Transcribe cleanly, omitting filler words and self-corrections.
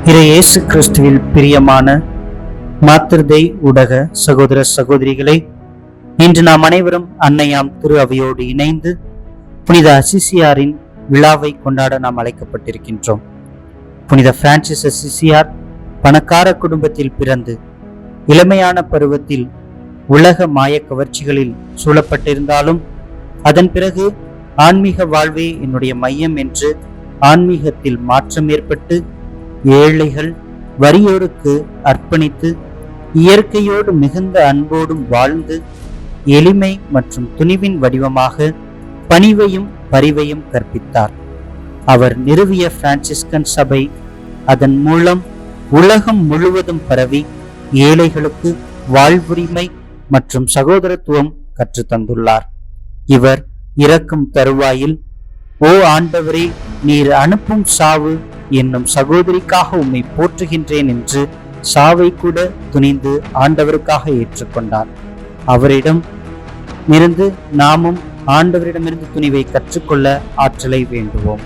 இயேசு கிறிஸ்துவில் பிரியமான மாத்திருதை ஊடக சகோதர சகோதரிகளை, இன்று நாம் அனைவரும் அன்னையாம் திரு அவையோடு இணைந்து புனித அசிசியாரின் விழாவை கொண்டாட நாம் அழைக்கப்பட்டிருக்கின்றோம். புனித பிரான்சிஸ் அசிசியார் பணக்கார குடும்பத்தில் பிறந்து இளமையான பருவத்தில் உலக மாய கவர்ச்சிகளில் சூழப்பட்டிருந்தாலும் அதன் பிறகு ஆன்மீக வாழ்வே என்னுடைய மையம் என்று ஆன்மீகத்தில் மாற்றம் ஏற்பட்டு ஏழைகள் வறியோருக்கு அர்ப்பணித்து இயற்கையோடு மிகுந்த அன்போடும் வாழ்ந்து எளிமை மற்றும் துணிவின் வடிவமாக பணிவையும் பரிவையும் கற்பித்தார். அவர் நிறுவிய பிரான்சிஸ்கன் சபை அதன் மூலம் உலகம் முழுவதும் பரவி ஏழைகளுக்கு வாழ்வுரிமை மற்றும் சகோதரத்துவம் கற்றுத்தந்துள்ளார். இவர் இறக்கும் தருவாயில், ஓ ஆண்டவரே, நீர் அனுப்பும் சாவு என்னும் சகோதரிக்காக உம்மை போற்றுகின்றேன் என்று சாவை கூட துணிந்து ஆண்டவருக்காக ஏற்றுக்கொண்டார். அவரிடம் இருந்து நாமும் ஆண்டவரிடமிருந்து துணிவை கற்றுக்கொள்ள ஆற்றலை வேண்டுவோம்.